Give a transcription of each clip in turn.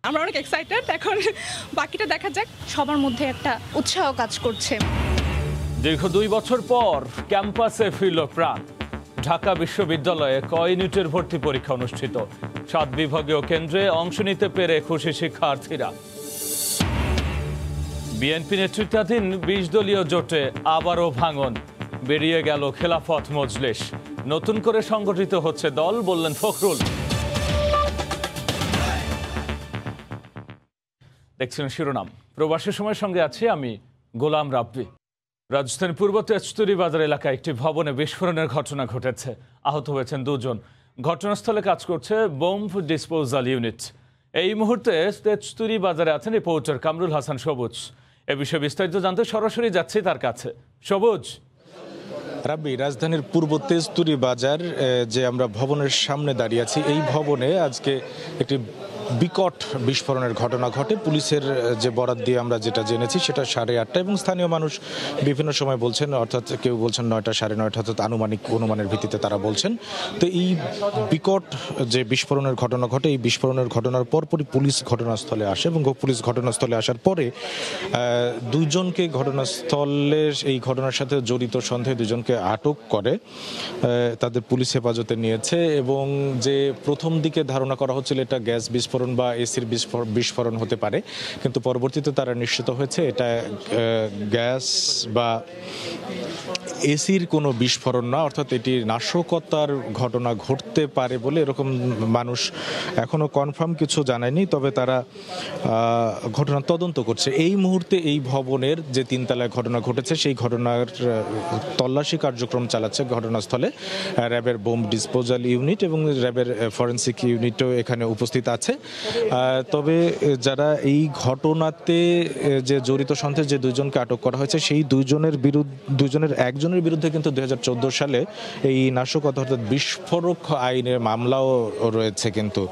আমরা অনেক এক্সাইটেড, এখন বাকিটা দেখা যাক। সবার মধ্যে একটা উৎসাহ কাজ করছে। দীর্ঘ 2 বছর পর ক্যাম্পাসে ফিরল প্রাণ। ঢাকা বিশ্ববিদ্যালয়ে ক ইউনিটের ভর্তি পরীক্ষা অনুষ্ঠিত। 7 বিভাগীয় কেন্দ্রে অংশ নিতে পেরে খুশি শিক্ষার্থীরা। বিএনপি নেতৃত্বাধীন 20 দলীয় জোটে আবারও ভাঙন, বেরিয়ে গেল খেলাফত মজলিস। নতুন করে সংগঠিত হচ্ছে দল, বললেন ফখরুল। দেখছেন শিরোনাম। প্রবাসের সময়ের সঙ্গে আছি আমি গোলাম রাব্বি। রাজধানীর পূর্ব তেজতুরী বাজার এলাকায় একটি ভবনে বিস্ফোরণের ঘটনা ঘটেছে। আহত হয়েছেন 2 জন। ঘটনাস্থলে কাজ করছে বোম্ব ডিসপোজাল ইউনিট। এই মুহূর্তে তেজতুরী বাজারে আছেন রিপোর্টার কামরুল হাসান সবুজ। এ বিষয়ে বিস্তারিত জানতে সরাসরি যাচ্ছি তার কাছে। সবুজ। রাব্বি, রাজধানীর পূর্ব তেজতুরী বাজার যে আমরা ভবনের সামনে দাঁড়িয়ে আছি, এই ভবনে আজকে একটি বিকট বিস্ফোরণের ঘটনা ঘটে। পুলিশের যে বরাত দিয়ে আমরা যেটা জেনেছি সেটা 8:30 এবং স্থানীয় মানুষ বিভিন্ন সময় বলছেন, অর্থাৎ কেউ বলছেন 9টা 9:30, অর্থাৎ আনুমানিক অনুমানের ভিত্তিতে তারা বলছেন। তো এই বিকট যে বিস্ফোরণের ঘটনা ঘটে, এই বিস্ফোরণের ঘটনার পরপরই পুলিশ ঘটনাস্থলে আসে এবং পুলিশ ঘটনাস্থলে আসার পরে 2 জনকে ঘটনাস্থলের এই ঘটনার সাথে জড়িত সন্দেহে 2 জনকে আটক করে তাদের পুলিশ হেফাজতে নিয়েছে। এবং যে প্রথম দিকে ধারণা করা হচ্ছিল এটা গ্যাস বিস্ফোরণ বা এসির বিস্ফোরণ হতে পারে, কিন্তু পরবর্তীতে তারা নিশ্চিত হয়েছে এটা গ্যাস বা এসির কোনো বিস্ফোরণ না, অর্থাৎ এটি নাশকতার ঘটনা ঘটতে পারে বলে এরকম মানুষ এখনো কনফার্ম কিছু জানায়নি, তবে তারা ঘটনা তদন্ত করছে। এই মুহূর্তে এই ভবনের যে 3 তলায় ঘটনা ঘটেছে সেই ঘটনার তল্লাশি কার্যক্রম চালাচ্ছে ঘটনাস্থলে র্যাবের বোম ডিসপোজাল ইউনিট এবং র্যাবের ফরেন্সিক ইউনিটও এখানে উপস্থিত আছে। তবে যারা এই ঘটনাতে যে জড়িত সন্দেহে যে 2 জনকে আটক করা হয়েছে সেই 2 জনের একজনের বিরুদ্ধে কিন্তু 2014 সালে এই নাশকতা অর্থাৎ বিস্ফোরক আইনের মামলাও রয়েছে কিন্তু।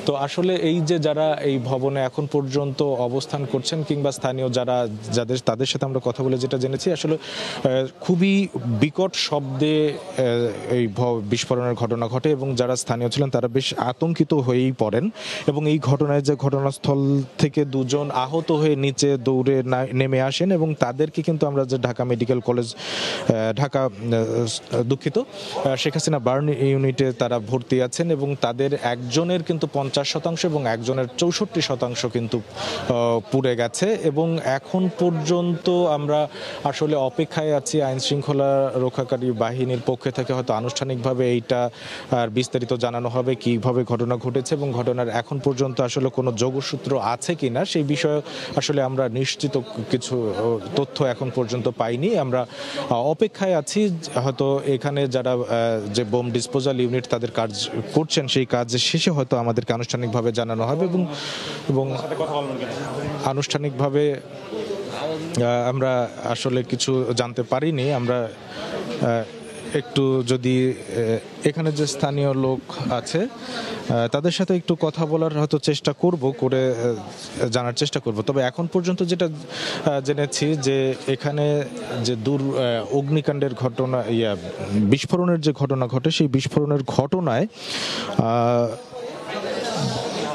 তো আসলে এই যে যারা এই ভবনে এখন পর্যন্ত অবস্থান করছেন কিংবা স্থানীয় তাদের সাথে আমরা কথা বলে যেটা জেনেছি, আসলে খুবই বিকট শব্দে এই বিস্ফোরণের ঘটনা ঘটে এবং যারা স্থানীয় ছিলেন তারা বেশ আতঙ্কিত হয়েই পড়েন। এবং এই ঘটনায় যে ঘটনাস্থল থেকে 2 জন আহত হয়ে নিচে দৌড়ে নেমে আসেন এবং তাদেরকে কিন্তু আমরা যে Dhaka medical college Sheikh Hasina burn ইউনিটে তারা ভর্তি আছেন এবং তাদের একজনের কিন্তু 50% এবং একজনের 64% কিন্তু পুড়ে গেছে। এবং এখন পর্যন্ত আমরা আসলে অপেক্ষায় আছি আইন শৃঙ্খলা রক্ষাকারী বাহিনীর পক্ষে থেকে হয়তো আনুষ্ঠানিকভাবে এইটা আর বিস্তারিত জানানো হবে কিভাবে ঘটনা ঘটেছে এবং ঘটনার এখন পর্যন্ত আসলে কোনো যোগসূত্র আছে কিনা সেই বিষয়ে আসলে আমরা নিশ্চিত কিছু তথ্য এখন পর্যন্ত পাইনি। আমরা অপেক্ষায় আছি, হয়তো এখানে যারা যে বোম ডিসপোজাল ইউনিট তাদের কাজ করছেন সেই কাজ শেষে হয়তো আমাদেরকে আনুষ্ঠানিকভাবে জানানো হবে এবং আনুষ্ঠানিকভাবে আমরা আসলে কিছু জানতে পারিনি। আমরা একটু যদি এখানে যে স্থানীয় লোক আছে তাদের সাথে একটু কথা বলার হয়তো চেষ্টা করে জানার চেষ্টা করব। তবে এখন পর্যন্ত যেটা জেনেছি যে এখানে যে অগ্নিকাণ্ডের ঘটনা বিস্ফোরণের যে ঘটনা ঘটে সেই বিস্ফোরণের ঘটনায়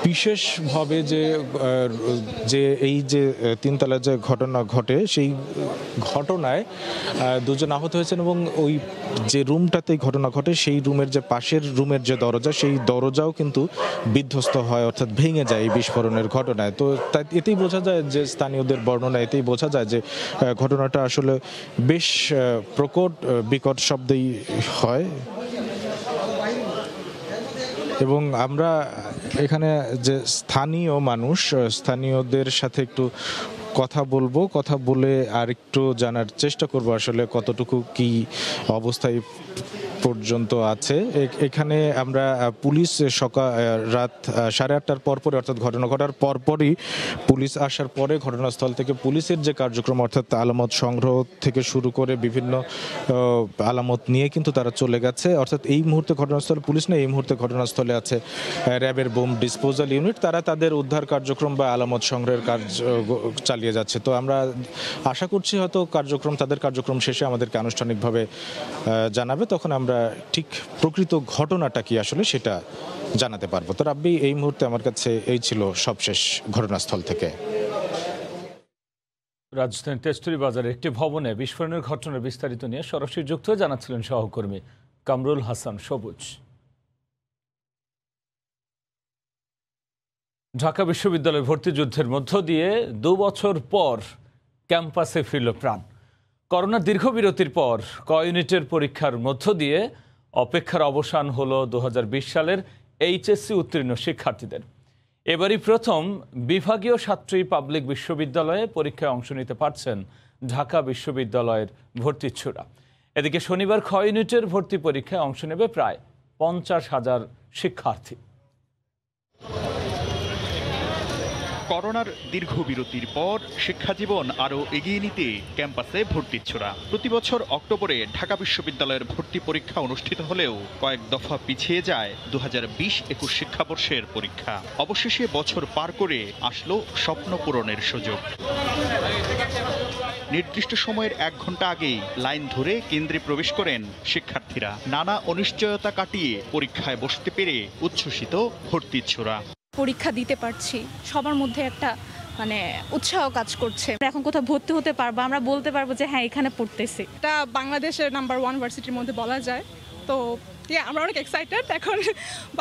বিশেষভাবে যে এই যে 3 তলায় যে ঘটনা ঘটে সেই ঘটনায় 2 জন আহত হয়েছেন এবং ওই যে রুমটাতে ঘটনা ঘটে সেই রুমের যে পাশের রুমের যে দরজা সেই দরজাও কিন্তু বিধ্বস্ত হয়, অর্থাৎ ভেঙে যায় এই বিস্ফোরণের ঘটনায়। তো এতেই বোঝা যায় যে স্থানীয়দের বর্ণনা এতেই বোঝা যায় যে ঘটনাটা আসলে বেশ বিকট শব্দেই হয়। এবং আমরা এখানে যে স্থানীয় মানুষ, স্থানীয়দের সাথে একটু কথা বলে আর একটু জানার চেষ্টা করব আসলে কতটুকু কি অবস্থায় পর্যন্ত আছে। এখানে আমরা পুলিশ রাত 8:30টার পরপরই, অর্থাৎ ঘটনা ঘটার পরপরই পুলিশ আসার পরে ঘটনাস্থল থেকে পুলিশের যে কার্যক্রম অর্থাৎ আলামত সংগ্রহ থেকে শুরু করে বিভিন্ন আলামত নিয়ে কিন্তু তারা চলে গেছে। অর্থাৎ এই মুহূর্তে ঘটনাস্থলে পুলিশ নেই, এই মুহূর্তে ঘটনাস্থলে আছে র্যাবের বোম ডিসপোজাল ইউনিট। তারা তাদের উদ্ধার কার্যক্রম বা আলামত সংগ্রহের কাজ চালিয়ে যাচ্ছে। তো আমরা আশা করছি হয়তো তাদের কার্যক্রম শেষে আমাদেরকে আনুষ্ঠানিকভাবে জানাবে, তখন আমরা ঠিক প্রকৃত ঘটনাটা কি আসলে সেটা জানাতে পারবো। তো রাব্বি, এই মুহূর্তে আমার কাছে এই ছিল সবশেষ ঘটনাস্থল থেকে। রাজধানীর তেজতুরী বাজারে একটি ভবনে বিস্ফোরণের ঘটনার বিস্তারিত নিয়ে সরাসরি যুক্ত হয়ে জানাচ্ছিলেন সহকর্মী কামরুল হাসান সবুজ। ঢাকা বিশ্ববিদ্যালয় ভর্তি যুদ্ধের মধ্য দিয়ে 2 বছর পর ক্যাম্পাসে ফিরল প্রাণ। করোনার দীর্ঘ বিরতির পর ক ইউনিটের পরীক্ষার মধ্য দিয়ে অপেক্ষার অবসান হলো 2020 সালের এইচএসসি উত্তীর্ণ শিক্ষার্থীদের। এবারই প্রথম বিভাগীয় ছাত্রী পাবলিক বিশ্ববিদ্যালয়ে পরীক্ষায় অংশ নিতে পারছেন ঢাকা বিশ্ববিদ্যালয়ের ভর্তিচ্ছুরা। এদিকে শনিবার খ ইউনিটের ভর্তি পরীক্ষায় অংশ নেবে প্রায় 50,000 শিক্ষার্থী। করোনার দীর্ঘ বিরতির পর শিক্ষাজীবন আরও এগিয়ে নিতে ক্যাম্পাসে ভর্তিচ্ছুরা। প্রতি বছর অক্টোবরে ঢাকা বিশ্ববিদ্যালয়ের ভর্তি পরীক্ষা অনুষ্ঠিত হলেও কয়েক দফা পিছিয়ে যায় 2020-21 শিক্ষাবর্ষের পরীক্ষা। অবশেষে বছর পার করে আসলো স্বপ্ন পূরণের সুযোগ। নির্দিষ্ট সময়ের 1 ঘন্টা আগেই লাইন ধরে কেন্দ্রে প্রবেশ করেন শিক্ষার্থীরা। নানা অনিশ্চয়তা কাটিয়ে পরীক্ষায় বসতে পেরে উচ্ছ্বসিত ভর্তিচ্ছুরা। পরীক্ষা দিতে পারছি, সবার মধ্যে একটা উৎসাহ কাজ করছে। এখন কোথাও ভর্তি হতে পারবো, আমরা বলতে পারবো যে হ্যাঁ এখানে পড়তেছি। এটা বাংলাদেশের নাম্বার 1 ভার্সিটির মধ্যে বলা যায়। তো আমরা অনেক এক্সাইটেড, এখন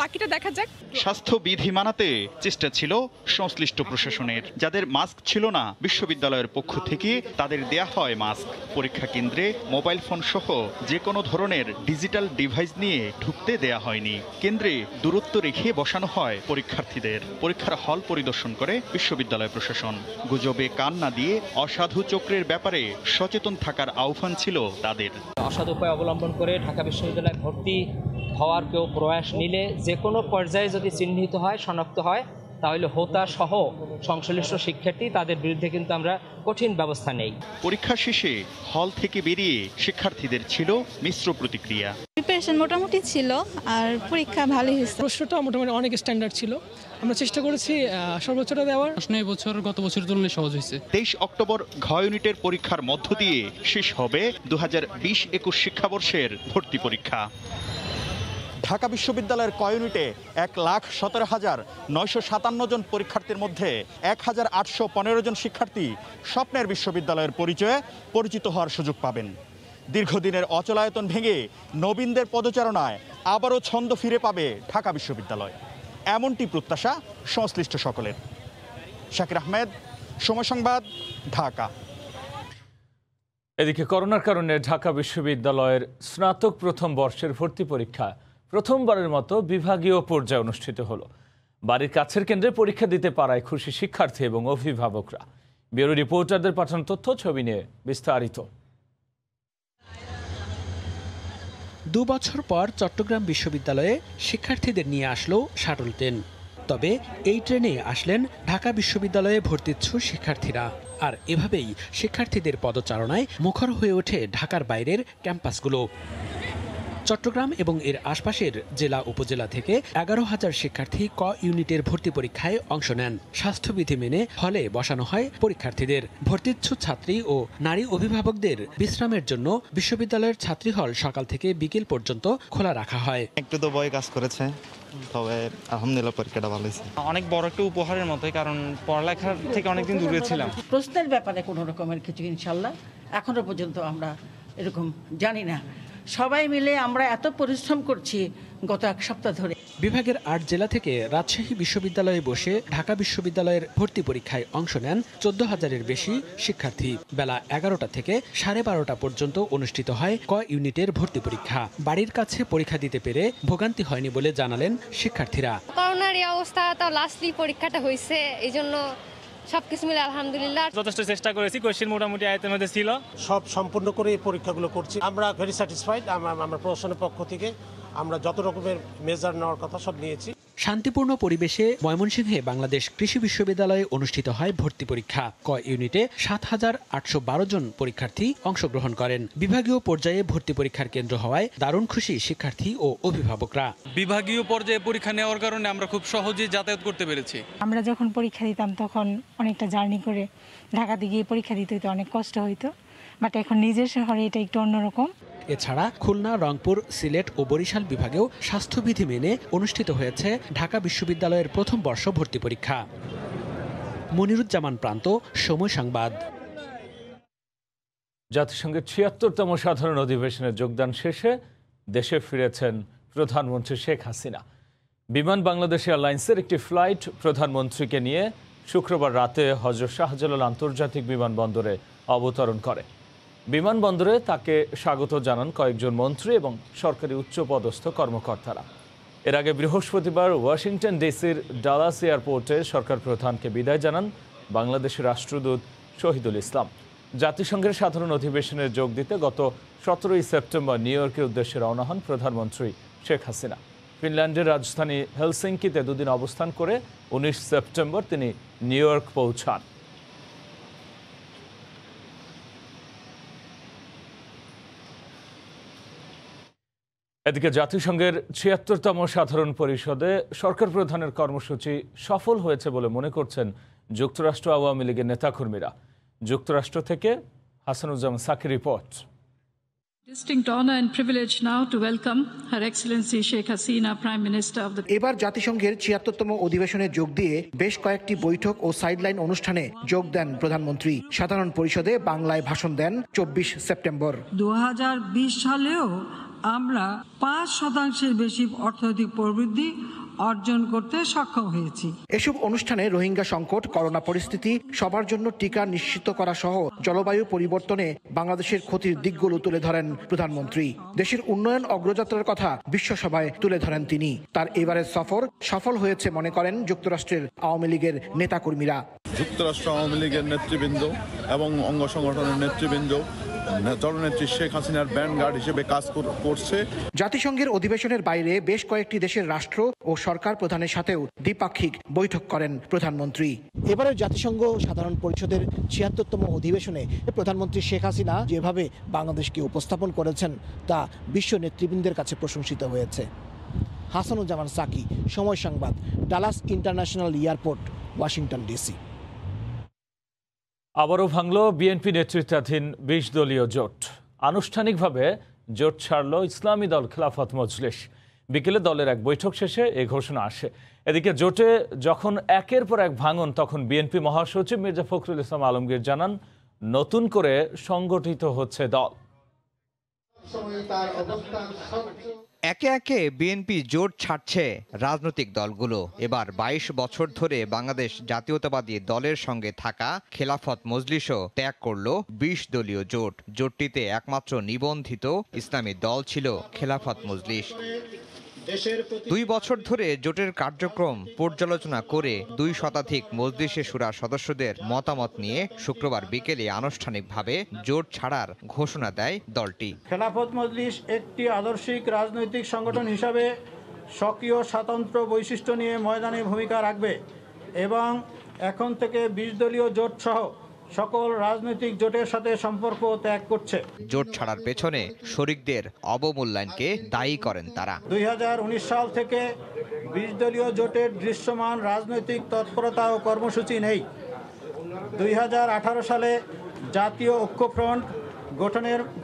বাকিটা দেখা যাক। স্বাস্থ্যবিধি মানাতে চেষ্টা ছিল সংশ্লিষ্ট প্রশাসনের। যাদের মাস্ক ছিল না, বিশ্ববিদ্যালয়ের পক্ষ থেকে তাদের দেয়া হয় মাস্ক। পরীক্ষা কেন্দ্রে মোবাইল ফোন সহ যে কোনো ধরনের ডিজিটাল ডিভাইস নিয়ে ঢুকতে দেয়া হয়নি। কেন্দ্রে দূরত্ব রেখে বসানো হয় পরীক্ষার্থীদের। পরীক্ষার হল পরিদর্শন করে বিশ্ববিদ্যালয় প্রশাসন। গুজবে কান না দিয়ে অসাধু চক্রের ব্যাপারে সচেতন থাকার আহ্বান ছিল তাদের। অসাধু উপায় অবলম্বন করে ঢাকা বিশ্ববিদ্যালয়ে ভর্তি হওয়ার কেউ প্রয়াস নিলে যে কোনো পর্যায়ে যদি চিহ্নিত হয়, শনাক্ত হয়, তাহলে হোতা সহ সংশ্লিষ্ট শিক্ষার্থী তাদের বিরুদ্ধে কিন্তু আমরা কঠিন ব্যবস্থা নেই। পরীক্ষা শেষে হল থেকে বেরিয়ে শিক্ষার্থীদের ছিল মিশ্র প্রতিক্রিয়া। প্রিপারেশন মোটামুটি ছিল আর পরীক্ষা ভালোই হয়েছে। প্রশ্নটা মোটামুটি অনেক স্ট্যান্ডার্ড ছিল। আমরা চেষ্টা করেছি সর্বোচ্চটা দেওয়ার। প্রশ্ন এবছর গত বছরের তুলনায় সহজ হয়েছে। 23 অক্টোবর ঘ ইউনিটের পরীক্ষার মধ্য দিয়ে শেষ হবে 2020-21 শিক্ষাবর্ষের ভর্তি পরীক্ষা। ঢাকা বিশ্ববিদ্যালয়ের ক ইউনিটে 1,17,957 জন পরীক্ষার্থীর মধ্যে 1,815 জন শিক্ষার্থী স্বপ্নের বিশ্ববিদ্যালয়ের পরিচয়ে পরিচিত হওয়ার সুযোগ পাবেন। দীর্ঘদিনের অচলায়তন ভেঙে নবীনদের পদচারণায় আবারও ছন্দ ফিরে পাবে ঢাকা বিশ্ববিদ্যালয়, এমনটি প্রত্যাশা সংশ্লিষ্ট সকলের। শাকির আহমেদ, সময় সংবাদ, ঢাকা। এদিকে করোনার কারণে ঢাকা বিশ্ববিদ্যালয়ের স্নাতক প্রথম বর্ষের ভর্তি পরীক্ষা প্রথমবারের মতো বিভাগীয় পর্যায়ে অনুষ্ঠিত হলো। বাড়ির কাছের কেন্দ্রে পরীক্ষা দিতে পারায় খুশি শিক্ষার্থী এবং অভিভাবকরা। ব্যুরো রিপোর্টারদের পাঠানো তথ্য, ছবি নিয়ে বিস্তারিত। 2 বছর পর চট্টগ্রাম বিশ্ববিদ্যালয়ে শিক্ষার্থীদের নিয়ে আসলো শাটল ট্রেন। তবে এই ট্রেনে আসলেন ঢাকা বিশ্ববিদ্যালয়ে ভর্তিচ্ছু শিক্ষার্থীরা। আর এভাবেই শিক্ষার্থীদের পদচারণায় মুখর হয়ে ওঠে ঢাকার বাইরের ক্যাম্পাসগুলো। চট্টগ্রাম এবং এর আশপাশের জেলা উপজেলা থেকে 11,000 শিক্ষার্থী ক ইউনিটের ভর্তি পরীক্ষায় অংশ নেন। স্বাস্থ্যবিধি মেনে হলে বসানো হয় পরীক্ষার্থীদের। ভর্তিচ্ছু ছাত্রী ও নারী অভিভাবকদের বিশ্রামের জন্য বিশ্ববিদ্যালয়ের ছাত্রী হল সকাল থেকে বিকেল পর্যন্ত খোলা রাখা হয়। একটু তো ভয় কাজ করেছে, তবে আলহামদুলিল্লাহ পরীক্ষাটা ভালো হয়েছে। অনেক বড় একটা উপহারের মতোই, কারণ পড়ালেখার থেকে অনেকদিন দূরে ছিলাম। প্রশ্নের ব্যাপারে কোনো রকমের কিছু ইনশাল্লাহ এখনো পর্যন্ত আমরা এরকম জানি না। সবাই মিলে আমরা এত পরিশ্রম করছি গত 1 সপ্তাহ ধরে। বিভাগের 8 জেলা থেকে রাজশাহী বিশ্ববিদ্যালয়ে বসে ঢাকা বিশ্ববিদ্যালয়ের ভর্তি পরীক্ষায় অংশ নেন 14,000-এর বেশি শিক্ষার্থী। বেলা 11টা থেকে 12:30 পর্যন্ত অনুষ্ঠিত হয় ক ইউনিটের ভর্তি পরীক্ষা। বাড়ির কাছে পরীক্ষা দিতে পেরে ভোগান্তি হয়নি বলে জানালেন শিক্ষার্থীরা। করোনার এই অবস্থা, তো লাস্টলি পরীক্ষাটা হয়েছে, এই জন্য সবকিছু মিলে আলহামদুলিল্লাহ যথেষ্ট চেষ্টা করেছি। কোয়েশ্চেন মোটামুটি আয়তের মধ্যে ছিল। সব সম্পূর্ণ করে এই পরীক্ষাগুলো করছি। আমরা ভেরি স্যাটিসফাইড। আমরা প্রশাসনের পক্ষ থেকে আমরা যত রকমের মেজার নেওয়ার কথা সব নিয়েছি। শান্তিপূর্ণ পরিবেশে ময়মনসিংহে বাংলাদেশ কৃষি বিশ্ববিদ্যালয়ে অনুষ্ঠিত হয় ভর্তি পরীক্ষা। ক ইউনিটে 7,812 জন পরীক্ষার্থী অংশগ্রহণ করেন। বিভাগীয় পর্যায়ে ভর্তি পরীক্ষার কেন্দ্র হওয়ায় দারুণ খুশি শিক্ষার্থী ও অভিভাবকরা। বিভাগীয় পর্যায়ে পরীক্ষা নেওয়ার কারণে আমরা খুব সহজেই যাতায়াত করতে পেরেছি। আমরা যখন পরীক্ষা দিতাম তখন অনেকটা জার্নি করে ঢাকাতে গিয়ে পরীক্ষা দিতে হইতো, অনেক কষ্ট হইতো। বাট এখন নিজের শহরে এটা একটু অন্যরকম। এছাড়া খুলনা, রংপুর, সিলেট ও বরিশাল বিভাগেও স্বাস্থ্যবিধি মেনে অনুষ্ঠিত হয়েছে ঢাকা বিশ্ববিদ্যালয়ের প্রথম বর্ষ ভর্তি পরীক্ষা। মনিরুজ্জামান প্রান্ত, সময় সংবাদ। জাতিসংঘের ৭৬তম সাধারণ অধিবেশনে যোগদান শেষে দেশে ফিরেছেন প্রধানমন্ত্রী শেখ হাসিনা। বিমান বাংলাদেশ এয়ারলাইন্সের একটি ফ্লাইট প্রধানমন্ত্রীকে নিয়ে শুক্রবার রাতে হযরত শাহজালাল আন্তর্জাতিক বিমানবন্দরে অবতরণ করে। বিমানবন্দরে তাকে স্বাগত জানান কয়েকজন মন্ত্রী এবং সরকারি উচ্চপদস্থ কর্মকর্তারা। এর আগে বৃহস্পতিবার ওয়াশিংটন ডিসির ডালাস এয়ারপোর্টে সরকার প্রধানকে বিদায় জানান বাংলাদেশের রাষ্ট্রদূত শহীদুল ইসলাম। জাতিসংঘের সাধারণ অধিবেশনে যোগ দিতে গত ১৭ই সেপ্টেম্বর নিউ ইয়র্কের উদ্দেশ্যে রওনা হন প্রধানমন্ত্রী শেখ হাসিনা। ফিনল্যান্ডের রাজধানী হেলসিঙ্কিতে দুদিন অবস্থান করে ১৯ সেপ্টেম্বর তিনি নিউ ইয়র্ক পৌঁছান। এদিকে জাতিসংঘের ৭৬তম সাধারণ পরিষদে সরকার প্রধানের কর্মসূচি সফল হয়েছে বলে মনে করছেন যুক্তরাষ্ট্র আওয়ামী লীগের নেতাকর্মীরা। যুক্তরাষ্ট্র থেকে হাসানুজ্জামান সাকি রিপোর্ট। Distinct honor and privilege now to welcome Her Excellency Sheikh Hasina, Prime Minister of the... এবার জাতিসংঘের ৭৬তম অধিবেশনে যোগ দিয়ে বেশ কয়েকটি বৈঠক ও সাইডলাইন অনুষ্ঠানে যোগ দেন প্রধানমন্ত্রী। সাধারণ পরিষদে বাংলায় ভাষণ দেন ২৪ সেপ্টেম্বর। ২০২০ সালেও আমরা ৫% বেশি অর্থনৈতিক প্রবৃদ্ধি অর্জন করতে সক্ষম হয়েছি। এসব অনুষ্ঠানে রোহিঙ্গা সংকট, করোনা পরিস্থিতি, সবার জন্য টিকা নিশ্চিত করা সহ জলবায়ু পরিবর্তনে বাংলাদেশের ক্ষতির দিকগুলো তুলে ধরেন প্রধানমন্ত্রী। দেশের উন্নয়ন অগ্রযাত্রার কথা বিশ্বসভায় তুলে ধরেন তিনি। তার এবারের সফর সফল হয়েছে মনে করেন যুক্তরাষ্ট্রের আওয়ামী লীগের নেতাকর্মীরা। যুক্তরাষ্ট্র আওয়ামী লীগের নেতৃবৃন্দ এবং অঙ্গ সংগঠনের নেতৃবৃন্দ জননেত্রী শেখ হাসিনার ব্যান্ডগার্ড হিসেবে কাজ করছে। জাতিসংঘের অধিবেশনের বাইরে বেশ কয়েকটি দেশের রাষ্ট্র ও সরকার প্রধানের সাথেও দ্বিপাক্ষিক বৈঠক করেন প্রধানমন্ত্রী। এবারের জাতিসংঘ সাধারণ পরিষদের ৭৬তম অধিবেশনে প্রধানমন্ত্রী শেখ হাসিনা যেভাবে বাংলাদেশকে উপস্থাপন করেছেন তা বিশ্ব নেতৃবৃন্দের কাছে প্রশংসিত হয়েছে। হাসানুজ্জামান সাকি, সময় সংবাদ, Dallas international airport, Washington DC. আবারও ভাঙল বিএনপি নেতৃত্বাধীন ২০ দলীয় জোট। আনুষ্ঠানিকভাবে জোট ছাড়ল ইসলামী দল খেলাফত মজলিস। বিকেলে দলের এক বৈঠক শেষে এ ঘোষণা আসে। এদিকে জোটে যখন একের পর এক ভাঙন, তখন বিএনপি মহাসচিব মির্জা ফখরুল ইসলাম আলমগীর জানান নতুন করে সংগঠিত হচ্ছে দল। একে একে বিএনপি জোট ছাড়ছে রাজনৈতিক দলগুলো। এবার ২২ বছর ধরে বাংলাদেশ জাতীয়তাবাদী দলের সঙ্গে থাকা খেলাফত মজলিসও ত্যাগ করল ২০ দলীয় জোট। জোটটিতে একমাত্র নিবন্ধিত ইসলামী দল ছিল খেলাফত মজলিস। ২ বছর ধরে জোটের কার্যক্রম পর্যালোচনা করে ২ শতাধিক মজলিসে শুরা সদস্যদের মতামত নিয়ে শুক্রবার বিকেলে আনুষ্ঠানিকভাবে জোট ছাড়ার ঘোষণা দেয় দলটি। খেলাফত মজলিস একটি আদর্শিক রাজনৈতিক সংগঠন হিসাবে স্বকীয় স্বতন্ত্র বৈশিষ্ট্য নিয়ে ময়দানে ভূমিকা রাখবে এবং এখন থেকে ২০ দলীয় জোট সহ সকল রাজনৈতিক জোটের সাথে সম্পর্ক ত্যাগ করছে। জোট ছাড়ার পেছনে শরিকদের অবমূল্যায়নকে দায়ী করেন তারা। ২০১৯ সাল থেকে ২০ দলীয় জোটের দৃশ্যমান রাজনৈতিক তৎপরতা ও কর্মসূচি নেই। ২০১৮ সালে জাতীয় ঐক্যফ্রন্ট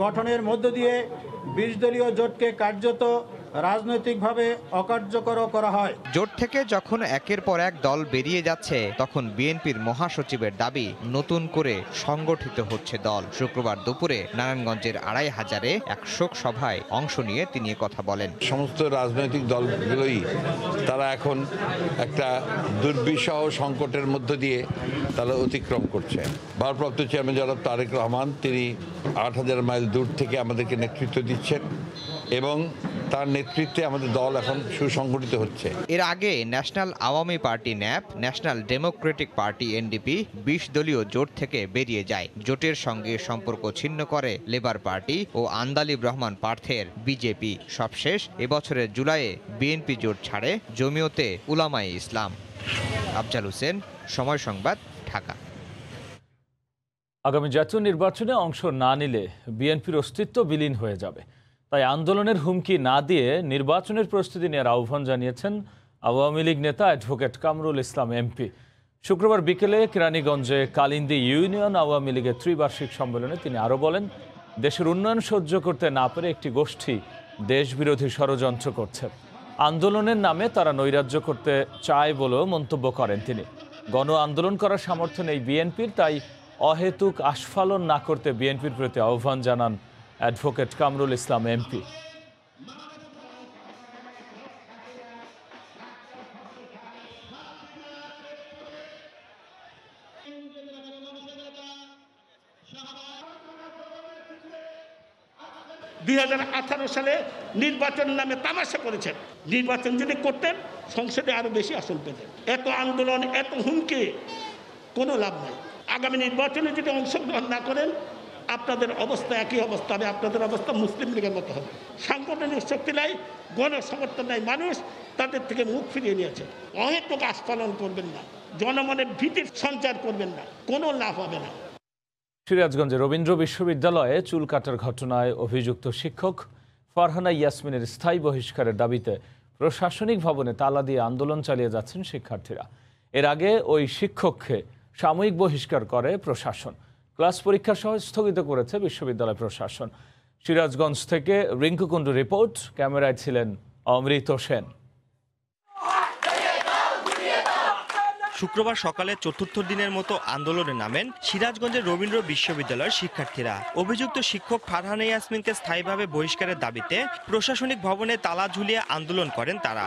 গঠনের মধ্য দিয়ে ২০ দলীয় জোটকে কার্যত রাজনৈতিকভাবে অকার্যকর করা হয়। জোট থেকে যখন একের পর এক দল বেরিয়ে যাচ্ছে, তখন বিএনপির মহাসচিবের দাবি নতুন করে সংগঠিত হচ্ছে দল। শুক্রবার দুপুরে নারায়ণগঞ্জের ২৫০০-এ এক শোক সভায় অংশ নিয়ে তিনি কথা বলেন। সমস্ত রাজনৈতিক দলগুলোই তারা এখন একটা দুর্বিষহ সংকটের মধ্য দিয়ে তারা অতিক্রম করছে। ভারপ্রাপ্ত চেয়ারম্যান জনাব তারেক রহমান তিনি ৮০০০ মাইল দূর থেকে আমাদেরকে নেতৃত্ব দিচ্ছেন এবং তার নেতৃত্বে আমাদের দল এখন সুসংগঠিত হচ্ছে। এর আগে national Awami party nap, national Democratic party NDP ২০ দলীয় জোট থেকে বেরিয়ে যায়। জোটের সঙ্গে সম্পর্ক ছিন্ন করে লেবার পার্টি ও আন্দালিব রহমান পার্থের বিজেপি। সবশেষ এবছরের জুলাইয়ে বিএনপি জোট ছাড়ে জমিয়তে উলামায়ে ইসলাম। আফজাল হোসেন, সময় সংবাদ, ঢাকা। আগামী জাতীয় নির্বাচনে অংশ না নিলে বিএনপির অস্তিত্ব বিলীন হয়ে যাবে। তাই আন্দোলনের হুমকি না দিয়ে নির্বাচনের প্রস্তুতি নেওয়ার আহ্বান জানিয়েছেন আওয়ামী লীগ নেতা অ্যাডভোকেট কামরুল ইসলাম এমপি। শুক্রবার বিকেলে কেরানীগঞ্জে কালিন্দী ইউনিয়ন আওয়ামী লীগের ত্রিবার্ষিক সম্মেলনে তিনি আরও বলেন, দেশের উন্নয়ন সহ্য করতে না পেরে একটি গোষ্ঠী দেশবিরোধী ষড়যন্ত্র করছে। আন্দোলনের নামে তারা নৈরাজ্য করতে চায় বলেও মন্তব্য করেন তিনি। গণ আন্দোলন করার সামর্থ্য নেই বিএনপির, তাই অহেতুক আস্ফালন না করতে বিএনপির প্রতি আহ্বান জানান অ্যাডভোকেট কামরুল ইসলাম এমপি। সালে নির্বাচন নামে তামাশা করেছেন। নির্বাচন যদি করতেন সংসদে আরো বেশি আসন পেতেন। এত আন্দোলন, এত হুমকি, কোনো লাভ নাই। আগামী নির্বাচনে যদি অংশগ্রহণ না করেন আপনাদের অবস্থা একই অবস্থা হবে, আপনাদের অবস্থা মুসলিম লীগের মতো হবে। সাংগঠনিক শক্তি নাই, গণসমর্থন নাই, মানুষ তাদের থেকে মুখ ফিরিয়ে নিয়েছে। অহেতুক আস্ফালন করবেন না, জনমনের ভীতির সঞ্চার করবেন না, কোনো লাভ হবে না। সিরাজগঞ্জে রবীন্দ্র বিশ্ববিদ্যালয়ে চুল কাটার ঘটনায় অভিযুক্ত শিক্ষক ফারহানা ইয়াসমিনের স্থায়ী বহিষ্কারের দাবিতে প্রশাসনিক ভবনে তালা দিয়ে আন্দোলন চালিয়ে যাচ্ছেন শিক্ষার্থীরা। এর আগে ওই শিক্ষককে সাময়িক বহিষ্কার করে প্রশাসন। ক্লাস পরীক্ষা সহ স্থগিত করেছে বিশ্ববিদ্যালয় প্রশাসন। সিরাজগঞ্জ থেকে রিঙ্কু কুণ্ডু রিপোর্ট, ক্যামেরায় ছিলেন অমৃত সেন। শুক্রবার সকালে চতুর্থ দিনের মতো আন্দোলনে নামেন সিরাজগঞ্জের রবীন্দ্র বিশ্ববিদ্যালয়ের শিক্ষার্থীরা। অভিযুক্ত শিক্ষক ফারহানা ইয়াসমিনকে স্থায়ীভাবে বহিষ্কারের দাবিতে প্রশাসনিক ভবনে তালা ঝুলিয়ে আন্দোলন করেন তারা।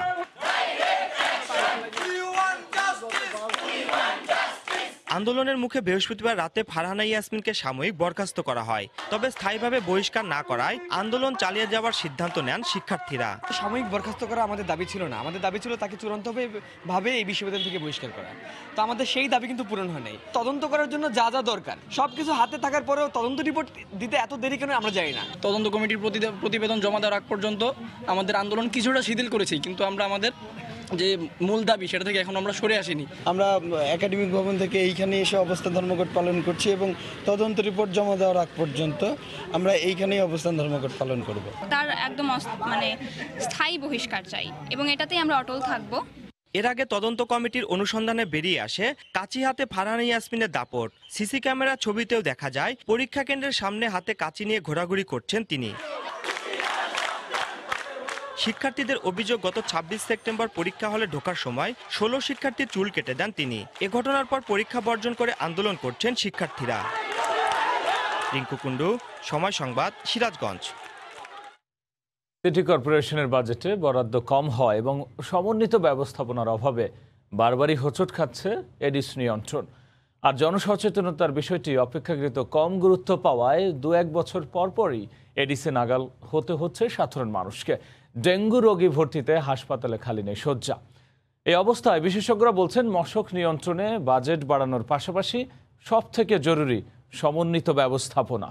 আন্দোলনের মুখে বৃহস্পতিবার রাতে ফারহানা ইয়াসমিনকে সাময়িক বরখাস্ত করা হয়, তবে স্থায়ীভাবে বহিষ্কার না করায় আন্দোলন চালিয়ে যাওয়ার সিদ্ধান্ত নেন শিক্ষার্থীরা। সাময়িক বরখাস্ত করা আমাদের দাবি ছিল না, আমাদের দাবি ছিল তাকে চূড়ান্তভাবে এই বিশ্ববিদ্যালয় থেকে বহিষ্কার করা। তো আমাদের সেই দাবি কিন্তু পূরণ হয় নাই। তদন্ত করার জন্য যা যা দরকার সবকিছু হাতে থাকার পরেও তদন্ত রিপোর্ট দিতে এত দেরি কেন আমরা জানি না। তদন্ত কমিটির প্রতিবেদন জমা দেওয়ার আগ পর্যন্ত আমাদের আন্দোলন কিছুটা শিথিল করেছি, কিন্তু আমরা আমাদের যে মূল দাবি সেটা থেকে এখন আমরা সরে আসিনি। আমরা একাডেমিক ভবন থেকে এইখানে এসে অবস্থান ধর্মঘট পালন করছি এবং তদন্ত রিপোর্ট জমা দেওয়ার আগ পর্যন্ত আমরা এইখানেই অবস্থান ধর্মঘট পালন করব। তার একদম স্থায়ী বহিষ্কার চাই এবং এটাতেই আমরা অটল থাকব। এর আগে তদন্ত কমিটির অনুসন্ধানে বেরিয়ে আসে কাঁচি হাতে ফারহানা ইয়াসমিনের দাপট। সিসি ক্যামেরার ছবিতেও দেখা যায় পরীক্ষা কেন্দ্রের সামনে হাতে কাঁচি নিয়ে ঘোরাঘুরি করছেন তিনি। শিক্ষার্থীদের অভিযোগ, গত ২৬ সেপ্টেম্বর পরীক্ষা হলে ঢোকার সময় ১৬ শিক্ষার্থীর চুল কেটে দেন তিনি। এ ঘটনার পর পরীক্ষা বর্জন করে আন্দোলন করছেন শিক্ষার্থীরা। রিঙ্কু কুণ্ডু, সময় সংবাদ, সিরাজগঞ্জ। সিটি কর্পোরেশনের বাজেটে বরাদ্দ কম হয় এবং সমন্বিত ব্যবস্থাপনার অভাবে বারবারই হোঁচট খাচ্ছে এডিস নিয়ন্ত্রণ। আর জনসচেতনতার বিষয়টি অপেক্ষাকৃত কম গুরুত্ব পাওয়ায় ২-১ বছর পরপরই এডিসে নাগাল হতে হচ্ছে সাধারণ মানুষকে। ডেঙ্গু রোগী ভর্তিতে হাসপাতালে খালি নেই শয্যা। এই অবস্থায় বিশেষজ্ঞরা বলছেন মশক নিয়ন্ত্রণে বাজেট বাড়ানোর পাশাপাশি সবথেকে জরুরি সমন্বিত ব্যবস্থাপনা।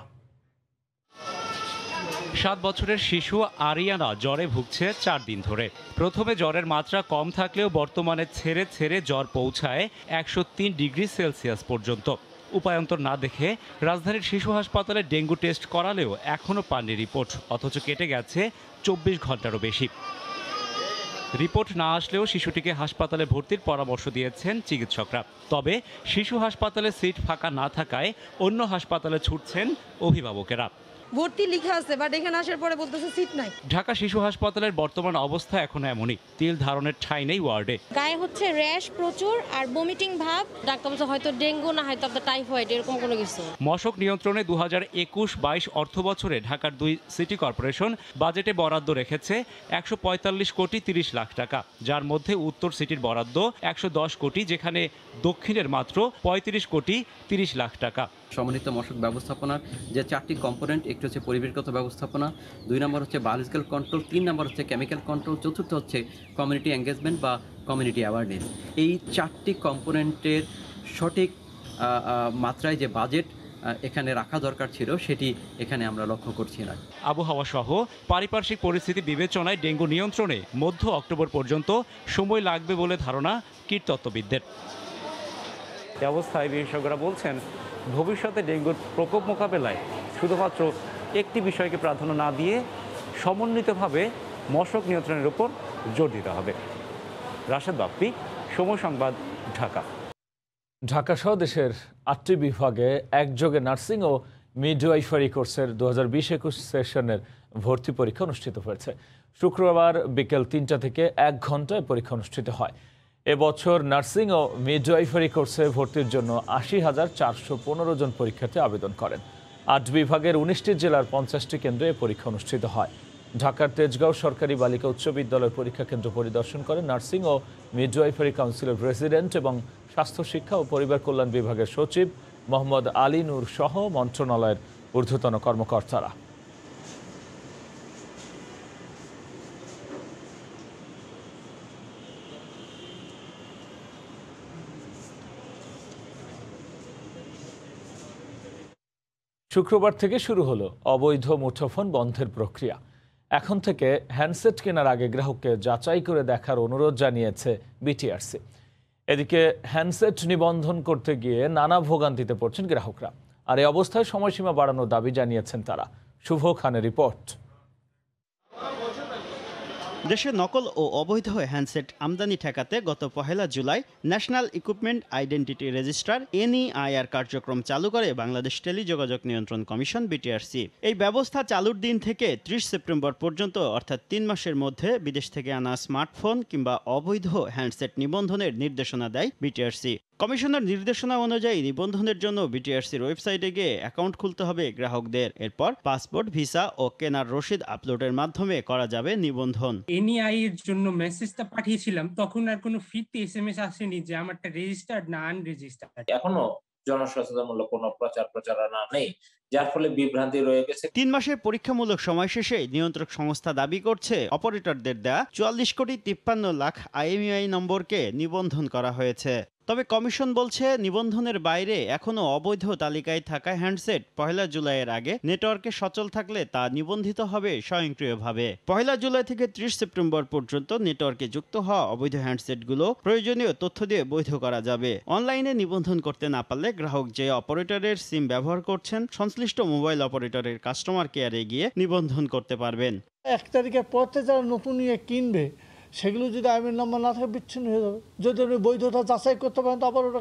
7 বছরের শিশু আরিয়ানা জ্বরে ভুগছে 4 দিন ধরে। প্রথমে জ্বরের মাত্রা কম থাকলেও বর্তমানে ছেড়ে ছেড়ে জ্বর পৌঁছায় 103 ডিগ্রি সেলসিয়াস পর্যন্ত। উপায়ন্তর না দেখে রাজধানীর শিশু হাসপাতালে ডেঙ্গু টেস্ট করালেও এখনও পাননি রিপোর্ট, অথচ কেটে গেছে 24 ঘন্টারও বেশি। রিপোর্ট না আসলেও শিশুটিকে হাসপাতালে ভর্তির পরামর্শ দিয়েছেন চিকিৎসকরা। তবে শিশু হাসপাতালে সিট ফাঁকা না থাকায় অন্য হাসপাতালে ছুটছেন অভিভাবকেরা। ভর্তি লেখা আছে বাট এখানে আসার পরে বলতেছে সিট নাই। ঢাকা শিশু হাসপাতালের বর্তমান অবস্থা এখন এমনই, তিল ধারণের ঠাঁই নেই ওয়ার্ডে। গায়ে হচ্ছে র্যাশ প্রচুর আর বমিটিং ভাব। ডাক্তার বলছে হয়তো ডেঙ্গু না হয়তো আপনার টাইফয়েড, এরকম কোনো কিছু। মশক নিয়ন্ত্রণে 2021-22 অর্থ বছরে ঢাকার 2 সিটি কর্পোরেশন বাজেটে বরাদ্দ রেখেছে 145 কোটি 30 লাখ টাকা, যার মধ্যে উত্তর সিটির বরাদ্দ 110 কোটি, যেখানে দক্ষিণের মাত্র 35 কোটি 30 লাখ টাকা। সমন্বিত মশক ব্যবস্থাপনার যে 4টি কম্পোনেন্ট, একটি হচ্ছে পরিবেশগত ব্যবস্থাপনা, 2 নম্বর হচ্ছে বায়োলজিক্যাল কন্ট্রোল, 3 নম্বর হচ্ছে কেমিক্যাল কন্ট্রোল, চতুর্থ হচ্ছে কমিউনিটি এঙ্গেজমেন্ট বা কমিউনিটি অ্যাওয়ারনেস। এই 4টি কম্পোনেন্টের সঠিক মাত্রায় যে বাজেট এখানে রাখা দরকার ছিল সেটি এখানে আমরা লক্ষ্য করছি না। আবহাওয়া সহ পারিপার্শ্বিক পরিস্থিতি বিবেচনায় ডেঙ্গু নিয়ন্ত্রণে মধ্য অক্টোবর পর্যন্ত সময় লাগবে বলে ধারণা কীটতত্ত্ববিদদের। এই অবস্থায় বিশেষজ্ঞরা বলছেন ভবিষ্যতে ডেঙ্গুর প্রকোপ মোকাবেলায় শুধুমাত্র একটি বিষয়কে প্রাধান্য না দিয়ে সমন্বিতভাবে মশক নিয়ন্ত্রণের উপর জোর দিতে হবে। রাশেদ বাপ্পি, সময় সংবাদ, ঢাকা। ঢাকা সহ দেশের 8টি বিভাগে একযোগে নার্সিং ও মিডওয়াইফারি কোর্সের 2020-21 সেশনের ভর্তি পরীক্ষা অনুষ্ঠিত হয়েছে। শুক্রবার বিকেল 3টা থেকে 1 ঘন্টায় পরীক্ষা অনুষ্ঠিত হয়। এবছর নার্সিং ও মিডওয়াইফারি কোর্সে ভর্তির জন্য 80,415 জন পরীক্ষার্থী আবেদন করেন। 8 বিভাগের 19টি জেলার 50টি কেন্দ্রে পরীক্ষা অনুষ্ঠিত হয়। ঢাকার তেজগাঁও সরকারি বালিকা উচ্চ বিদ্যালয়ের পরীক্ষা কেন্দ্র পরিদর্শন করেন নার্সিং ও মিডওয়াইফারি কাউন্সিলের প্রেসিডেন্ট এবং স্বাস্থ্য শিক্ষা ও পরিবার কল্যাণ বিভাগের সচিব মোহাম্মদ আলী নূর সহ মন্ত্রণালয়ের ঊর্ধ্বতন কর্মকর্তারা। শুক্রবার থেকে শুরু হলো অবৈধ মুঠোফোন বন্ধের প্রক্রিয়া। এখন থেকে হ্যান্ডসেট কেনার আগে গ্রাহককে যাচাই করে দেখার অনুরোধ জানিয়েছে বিটিআরসি। এদিকে হ্যান্ডসেট নিবন্ধন করতে গিয়ে নানা ভোগান্তিতে পড়ছেন গ্রাহকরা। আর এই অবস্থায় সময়সীমা বাড়ানোর দাবি জানিয়েছেন তারা। শুভ খানের রিপোর্ট। দেশে নকল ও অবৈধ হ্যান্ডসেট আমদানি ঠেকাতে গত 1 July national equipment identity registrar NEIR কার্যক্রম চালু করে বাংলাদেশ টেলিযোগাযোগ নিয়ন্ত্রণ কমিশন বিটিআরসি। এই ব্যবস্থা চালুর দিন থেকে 30 সেপ্টেম্বর পর্যন্ত অর্থাৎ 3 মাসের মধ্যে বিদেশ থেকে আনা স্মার্টফোন কিংবা অবৈধ হ্যান্ডসেট নিবন্ধনের নির্দেশনা দেয় বিটিআরসি। কমিশনের নির্দেশনা অনুযায়ী নিবন্ধনের জন্য বিটিআরসির ওয়েবসাইটে গিয়ে অ্যাকাউন্ট খুলতে হবে গ্রাহকদের। এরপর পাসপোর্ট, ভিসা ও কেনার রসিদ আপলোডের মাধ্যমে করা যাবে নিবন্ধন। NEI এর জন্য মেসেজটা পাঠিয়েছিলাম, তখন আর কোনো ফিরতি SMS আসেনি যে আমারটা রেজিস্টার্ড না আনরেজিস্টার্ড। এখনো জনসচেতনমূলক কোনো প্রচারণা নেই, যার ফলে বিভ্রান্তি রয়ে গেছে। 3 মাসের পরীক্ষামূলক সময় শেষে নিয়ন্ত্রক সংস্থা দাবি করছে অপারেটরদের দেয়া 44,53,00,000 IMEI নম্বরকে নিবন্ধন করা হয়েছে। তবে কমিশন বলছে নিবন্ধনের বাইরে এখনো অবৈধ তালিকায় থাকা হ্যান্ডসেট 1 জুলাইয়ের আগে নেটওয়ার্কে সচল থাকলে তা নিবন্ধিত হবে স্বয়ংক্রিয়ভাবে। 1 জুলাই থেকে 30 সেপ্টেম্বর পর্যন্ত নেটওয়ার্কে যুক্ত হওয়া অবৈধ হ্যান্ডসেটগুলো প্রয়োজনীয় তথ্য দিয়ে বৈধ করা যাবে। অনলাইনে নিবন্ধন করতে না পারলে গ্রাহক যে অপারেটরের সিম ব্যবহার করছেন সংশ্লিষ্ট মোবাইল অপারেটরের কাস্টমার কেয়ারে গিয়ে নিবন্ধন করতে পারবেন। 1 তারিখের পর থেকে যারা নতুন কিনবে সেগুলো যদি আইএমএন নাম্বার না থাকে বিচ্ছিন্ন হয়ে যাবে। যদি আপনি বৈধতা যাচাই করতে পারেন তো আবার ওটা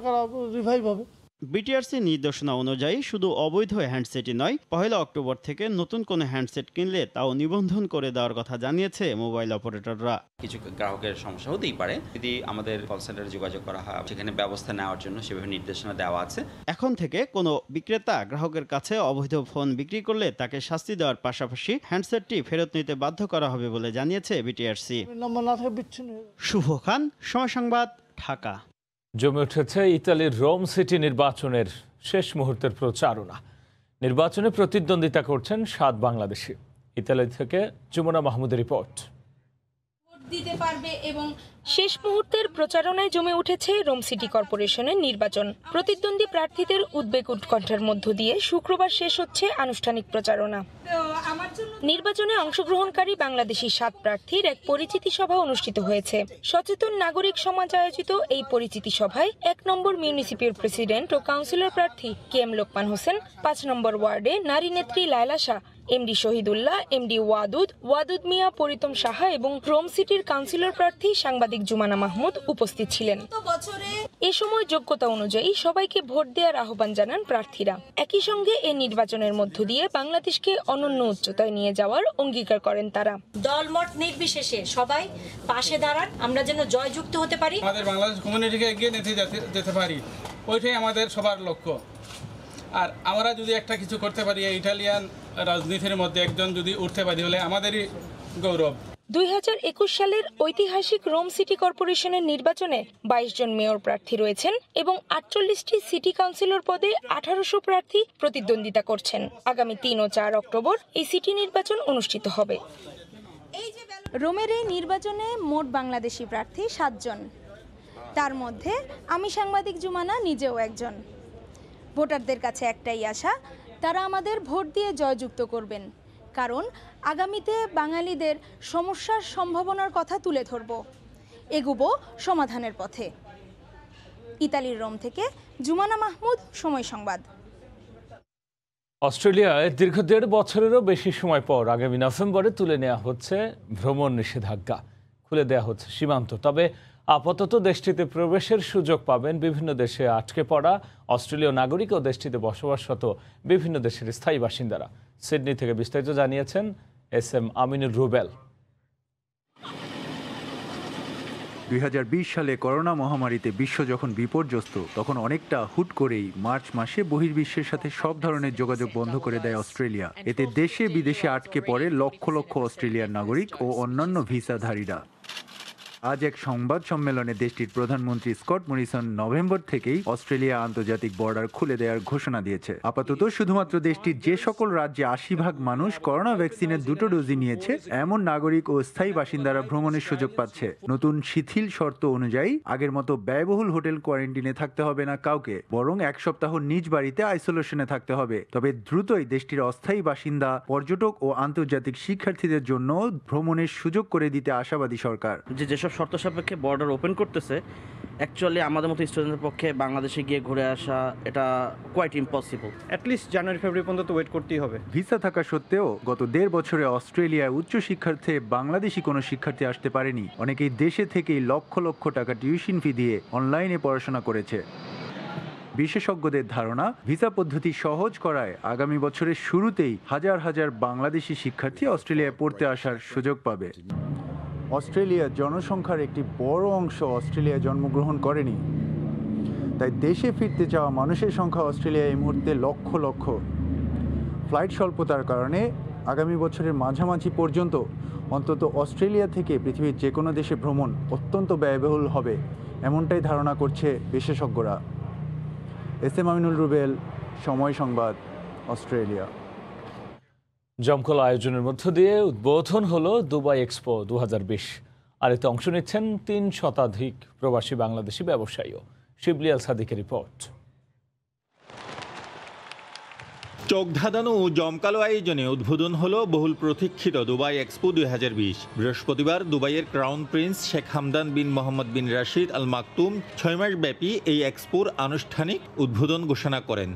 রিভাইভ হবে। বিটিআরসি নির্দেশনা অনুযায়ী শুধু অবৈধ হ্যান্ডসেটই নয়, 1 অক্টোবর থেকে নতুন কোনো হ্যান্ডসেট কিনলে তাও নিবন্ধন করে দেওয়ার কথা জানিয়েছে মোবাইল অপারেটররা। কিছু গ্রাহকের সমস্যা হতেই পারে, যদি আমাদের কল সেন্টারে যোগাযোগ করা হয় সেখানে ব্যবস্থা নেওয়ার জন্য সেভাবে নির্দেশনা দেওয়া আছে। এখন থেকে কোনো বিক্রেতা গ্রাহকের কাছে অবৈধ ফোন বিক্রি করলে তাকে শাস্তি দেওয়ার পাশাপাশি হ্যান্ডসেটটি ফেরত নিতে বাধ্য করা হবে বলে জানিয়েছে বিটিআরসি। শুভ খান, সময় সংবাদ, ঢাকা। জমে উঠেছে ইতালির রোম সিটি নির্বাচনের শেষ মুহূর্তের প্রচারণা। নির্বাচনে প্রতিদ্বন্দ্বিতা করছেন 7 বাংলাদেশি। ইতালি থেকে যমুনা মাহমুদের রিপোর্ট। শেষ মুহূর্তের প্রচারণায় জমে উঠেছে রোম সিটি কর্পোরেশনের নির্বাচন। প্রতিদ্বন্দ্বী প্রার্থীদের উদ্বেগ উৎকণ্ঠার মধ্য দিয়ে শুক্রবার শেষ হচ্ছে আনুষ্ঠানিক প্রচারণা। নির্বাচনে অংশগ্রহণকারী বাংলাদেশি 7 প্রার্থীর এক পরিচিতি সভা অনুষ্ঠিত হয়েছে। সচেতন নাগরিক সমাজ আয়োজিত এই পরিচিতি সভায় 1 নম্বর মিউনিসিপ্যাল প্রেসিডেন্ট ও কাউন্সিলর প্রার্থী KM লোকমান হোসেন, 5 নম্বর ওয়ার্ডে নারী নেত্রী লায়লা শাহ, MD শহীদুল্লাহ, MD ওয়াদুদ মিয়া, পরিতম সাহা এবং রোম সিটির কাউন্সিলর প্রার্থী সাংবাদিক জুমানা মাহমুদ উপস্থিত ছিলেন। এ সময় যোগ্যতা অনুযায়ী সবাইকে ভোট দেওয়ার আহ্বান জানান প্রার্থীরা। একই সঙ্গে এই নির্বাচনের মধ্য দিয়ে বাংলাদেশকে অনন্য উচ্চতায় নিয়ে যাওয়ার অঙ্গীকার করেন তারা। দলমত নির্বিশেষে সবাই পাশে দাঁড়ান, আমরা যেন জয়যুক্ত হতে পারি, আমাদের বাংলাদেশ কমিউনিটিকে এগিয়ে নিতে যেতে পারি, ওইটাই আমাদের সবার লক্ষ্য। আর আমরা যদি একটা কিছু করতে পারি, ইটালিয়ান রাজনীতির মধ্যে একজন যদি উঠতে পারি হলে আমাদেরই গৌরব। 2021 সালের ঐতিহাসিক রোম সিটি কর্পোরেশনের নির্বাচনে 22 জন মেয়র প্রার্থী রয়েছেন এবং 48টি সিটি কাউন্সিলর পদে 1800 প্রার্থী প্রতিদ্বন্দ্বিতা করছেন। আগামী 3 ও 4 অক্টোবর এই সিটি নির্বাচন অনুষ্ঠিত হবে। রোমের এই নির্বাচনে মোট বাংলাদেশি প্রার্থী 7 জন। তার মধ্যে আমি সাংবাদিক জুমানা নিজেও একজন। ভোটারদের কাছে একটাই আশা, তারা আমাদের ভোট দিয়ে জয়যুক্ত করবেন, কারণ আগামীতে বাঙালিদের সমস্যার সম্ভাবনার কথা তুলে ধরব, এগুবো সমাধানের পথে। ইতালির রোম থেকে জুমানা মাহমুদ, সময় সংবাদ। অস্ট্রেলিয়ায় দীর্ঘ 1.5 বছরেরও বেশি সময় পর আগামী নভেম্বরে তুলে নেওয়া হচ্ছে ভ্রমণ নিষেধাজ্ঞা। খুলে দেওয়া হচ্ছে সীমান্ত। তবে আপাতত দেশটিতে প্রবেশের সুযোগ পাবেন বিভিন্ন দেশে আটকে পড়া অস্ট্রেলীয় নাগরিক ও দেশটিতে বসবাসরত বিভিন্ন দেশের স্থায়ী বাসিন্দারা। সিডনি থেকে বিস্তারিত জানিয়েছেন SM আমিনুর রুবেল। 2020 সালে করোনা মহামারীতে বিশ্ব যখন বিপর্যস্ত, তখন অনেকটা হুট করেই মার্চ মাসে বহির্বিশ্বের সাথে সব ধরনের যোগাযোগ বন্ধ করে দেয় অস্ট্রেলিয়া। এতে দেশে বিদেশে আটকে পড়ে লক্ষ লক্ষ অস্ট্রেলিয়ার নাগরিক ও অন্যান্য ভিসাধারীরা। আজ এক সংবাদ সম্মেলনে দেশটির প্রধানমন্ত্রী স্কট মরিসন নভেম্বর থেকেই অস্ট্রেলিয়া আন্তর্জাতিক বর্ডার খুলে দেওয়ার ঘোষণা দিয়েছে। আপাতত শুধুমাত্র দেশটির যে সকল রাজ্যে 80% মানুষ করোনা ভ্যাকসিনের 2টো ডোজই নিয়েছে এমন নাগরিক ও স্থায়ী বাসিন্দারা ভ্রমণের সুযোগ পাচ্ছে। নতুন শিথিল শর্ত অনুযায়ী আগের মতো ব্যয়বহুল হোটেল কোয়ারেন্টিনে থাকতে হবে না কাউকে, বরং 1 সপ্তাহ নিজ বাড়িতে আইসোলেশনে থাকতে হবে। তবে দ্রুতই দেশটির অস্থায়ী বাসিন্দা, পর্যটক ও আন্তর্জাতিক শিক্ষার্থীদের জন্য ভ্রমণের সুযোগ করে দিতে আশাবাদী সরকার। যেসব শর্ত সাপেক্ষে বর্ডার ওপেন করতেছে, অ্যাকচুয়ালি আমাদের মতো স্টুডেন্টের পক্ষে বাংলাদেশে গিয়ে ঘুরে আসা এটা কোয়াইট ইম্পসিবল। অ্যাটলিস্ট জানুয়ারি ফেব্রুয়ারি পর্যন্ত ওয়েট করতেই হবে। ভিসা থাকা সত্ত্বেও গত 1.5 বছরে অস্ট্রেলিয়ায় উচ্চ শিক্ষার্থে বাংলাদেশি কোনো শিক্ষার্থী আসতে পারেনি। অনেকেই দেশে থেকেই লক্ষ লক্ষ টাকা টিউশন ফি দিয়ে অনলাইনে পড়াশোনা করেছে। বিশেষজ্ঞদের ধারণা, ভিসা পদ্ধতি সহজ করায় আগামী বছরের শুরুতেই হাজার হাজার বাংলাদেশি শিক্ষার্থী অস্ট্রেলিয়ায় পড়তে আসার সুযোগ পাবে। অস্ট্রেলিয়ার জনসংখ্যার একটি বড় অংশ অস্ট্রেলিয়ায় জন্মগ্রহণ করেনি, তাই দেশে ফিরতে চাওয়া মানুষের সংখ্যা অস্ট্রেলিয়ায় এই মুহূর্তে লক্ষ লক্ষ। ফ্লাইট স্বল্পতার কারণে আগামী বছরের মাঝামাঝি পর্যন্ত অন্তত অস্ট্রেলিয়া থেকে পৃথিবীর যে কোনো দেশে ভ্রমণ অত্যন্ত ব্যয়বহুল হবে, এমনটাই ধারণা করছে বিশেষজ্ঞরা। SM আমিনুল রুবেল, সময় সংবাদ, অস্ট্রেলিয়া। জমকলা আয়োজনের মধ্য দিয়ে উদ্বোধন হলো দুবাই এক্সপো 2020। আর এতে অংশ নিচ্ছেন 3 শতাধিক প্রবাসী বাংলাদেশি ব্যবসায়ীও। শিবলি আল সাদিকের রিপোর্ট। চোখ ধাঁধানো ও জমকালো আয়োজনে উদ্বোধন হলো বহুল প্রতীক্ষিত দুবাই এক্সপো 2020। বৃহস্পতিবার দুবাইয়ের ক্রাউন প্রিন্স শেখ হামদান বিন মোহাম্মদ বিন রাশিদ আল মাকতুম 6 মাস ব্যাপী এই এক্সপোর আনুষ্ঠানিক উদ্বোধন ঘোষণা করেন।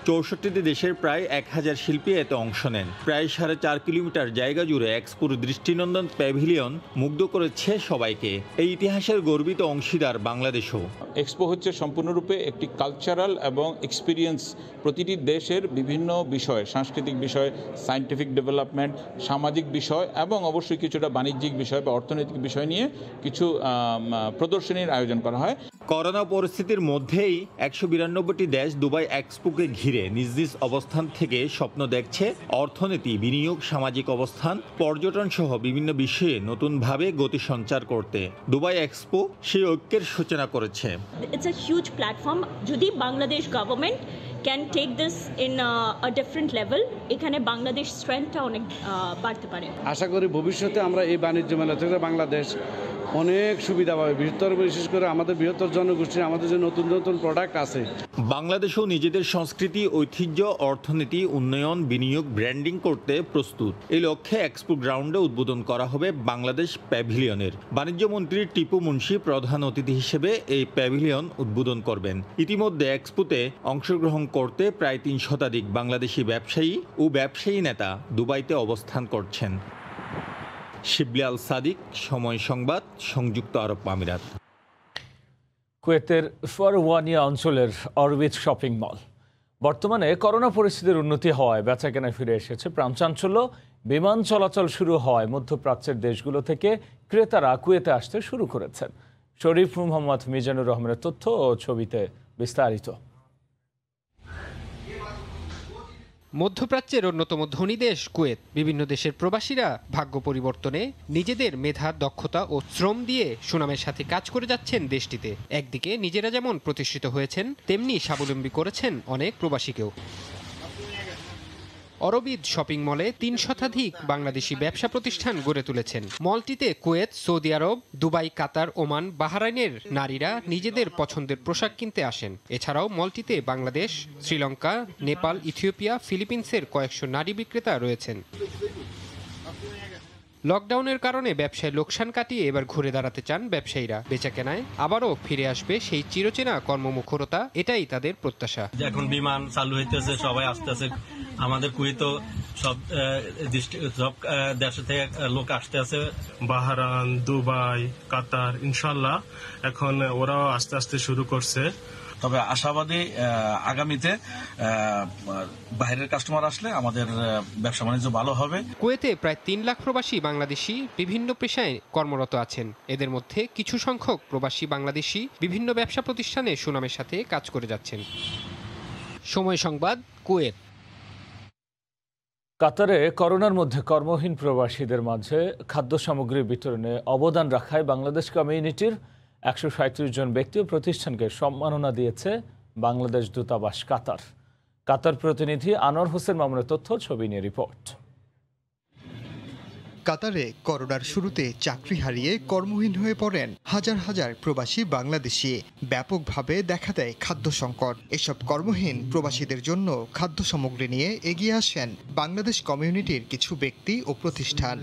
64টি দেশের প্রায় 1000 শিল্পী এতে অংশ নেন। প্রায় 4.5 কিলোমিটার জায়গা জুড়ে এক্সপোর দৃষ্টিনন্দন প্যাভিলিয়ন মুগ্ধ করেছে সবাইকে। এই ইতিহাসের গর্বিত অংশীদার বাংলাদেশও। এক্সপো হচ্ছে সম্পূর্ণরূপে একটি কালচারাল এবং এক্সপিরিয়েন্স, প্রতিটি দেশের বিভিন্ন বিষয়, সাংস্কৃতিক বিষয়, সায়েন্টিফিক ডেভেলপমেন্ট, সামাজিক বিষয় এবং অবশ্যই কিছুটা বাণিজ্যিক বিষয় বা অর্থনৈতিক বিষয় নিয়ে কিছু প্রদর্শনীর আয়োজন করা হয়। করোনা পরিস্থিতির মধ্যেই 192টি দেশ দুবাই এক্সপোকে ঘিরে নিজ নিজ অবস্থান থেকে স্বপ্ন দেখছে অর্থনীতি, বিনিয়োগ, সামাজিক অবস্থান, পর্যটন সহ বিভিন্ন বিষয়ে নতুনভাবে গতি সঞ্চার করতে দুবাই এক্সপো সেই ঐক্যের সূচনা করেছে। It's a huge platform. যদি Bangladesh government can take this in a different level, এখানে বাংলাদেশ স্ট্রেংথটা অনেক বাড়তে পারে। আশা করি ভবিষ্যতে আমরা এই বাণিজ্য মেলা থেকে বাংলাদেশ অনেক সুবিধা পাবে, বিশেষ করে আমাদের বৃহত্তর জনগোষ্ঠীর আমাদের যে নতুন নতুন প্রোডাক্ট আছে। বাংলাদেশও নিজেদের সংস্কৃতি, ঐতিহ্য, অর্থনীতি, উন্নয়ন, বিনিয়োগ, ব্র্যান্ডিং করতে প্রস্তুত। এই লক্ষ্যে এক্সপো গ্রাউন্ডে উদ্বোধন করা হবে বাংলাদেশ প্যাভিলিয়নের। বাণিজ্য মন্ত্রী টিপু মুন্সি প্রধান অতিথি হিসেবে এই প্যাভিলিয়ন উদ্বোধন করবেন। ইতিমধ্যে এক্সপোতে অংশগ্রহণ করতে প্রায় 3 শতাধিক বাংলাদেশি ব্যবসায়ী ও ব্যবসায়ী নেতা দুবাইতে অবস্থান করছেন। শিবলি আল সাদিক, সময় সংবাদ, সংযুক্ত আরব আমিরাত। কুয়েতের ফারওয়ানিয়া অঞ্চলের অরবিট শপিং মল। বর্তমানে করোনা পরিস্থিতির উন্নতি হওয়ায় বেচাকেনায় ফিরে এসেছে প্রাণচাঞ্চল্য। বিমান চলাচল শুরু হওয়ায় মধ্যপ্রাচ্যের দেশগুলো থেকে ক্রেতারা কুয়েতে আসতে শুরু করেছেন। শরীফ মোহাম্মদ মিজানুর রহমানের তথ্য ও ছবিতে বিস্তারিত। মধ্যপ্রাচ্যের অন্যতম ধনী দেশ কুয়েত। বিভিন্ন দেশের প্রবাসীরা ভাগ্য পরিবর্তনে নিজেদের মেধা, দক্ষতা ও শ্রম দিয়ে সুনামের সাথে কাজ করে যাচ্ছেন দেশটিতে। একদিকে নিজেরা যেমন প্রতিষ্ঠিত হয়েছেন, তেমনি স্বাবলম্বী করেছেন অনেক প্রবাসীকেও। অরবিট শপিং মলে 3 শতাধিক বাংলাদেশি ব্যবসা প্রতিষ্ঠান গড়ে তুলেছেন। মলটিতে কুয়েত, সৌদি আরব, দুবাই, কাতার, ওমান, বাহরাইনের নারীরা নিজেদের পছন্দের পোশাক কিনতে আসেন। এছাড়াও মলটিতে বাংলাদেশ, শ্রীলঙ্কা, নেপাল, ইথিওপিয়া, ফিলিপিন্সের কয়েকশো নারী বিক্রেতা রয়েছেন। লকডাউনের কারণে ব্যবসায় লোকসান কাটিয়ে এবার ঘুরে দাঁড়াতে চান ব্যবসায়ীরা। বেচাকেনায় আবারও ফিরে আসবে সেই চিরচেনা কর্মমুখরতা, এটাই তাদের প্রত্যাশা। এখন বিমান চালু হইতেছে, সবাই আসতেছে। আমাদের কুয়েত সব দেশ থেকে লোক আসতে আছে, বাহরাইন, দুবাই, কাতার, ইনশাল্লাহ এখন ওরাও আস্তে আস্তে শুরু করছে। তবে আশাবাদী আগামীতে বাইরের কাস্টমার আসলে আমাদের ব্যবসা বাণিজ্য ভালো হবে। কুয়েতে প্রায় 3 লাখ প্রবাসী বাংলাদেশি বিভিন্ন পেশায় কর্মরত আছেন। এদের মধ্যে কিছু সংখ্যক প্রবাসী বাংলাদেশি বিভিন্ন ব্যবসা প্রতিষ্ঠানে সুনামের সাথে কাজ করে যাচ্ছেন। সময় সংবাদ, কুয়েত। কাতারে করোনার মধ্যে কর্মহীন প্রবাসীদের মাঝে খাদ্য সামগ্রী বিতরণে অবদান রাখায় বাংলাদেশ কমিউনিটির 137 জন ব্যক্তি ও প্রতিষ্ঠানকে সম্মাননা দিয়েছে বাংলাদেশ দূতাবাস কাতার। কাতার প্রতিনিধি আনোয়ার হোসেন মামুনের তথ্য, ছবি নিয়ে রিপোর্ট। কাতারে করোনার শুরুতে চাকরি হারিয়ে কর্মহীন হয়ে পড়েন হাজার হাজার প্রবাসী বাংলাদেশি। ব্যাপকভাবে দেখা দেয় খাদ্য সংকট। এসব কর্মহীন প্রবাসীদের জন্য খাদ্য সামগ্রী নিয়ে এগিয়ে আসেন বাংলাদেশ কমিউনিটির কিছু ব্যক্তি ও প্রতিষ্ঠান।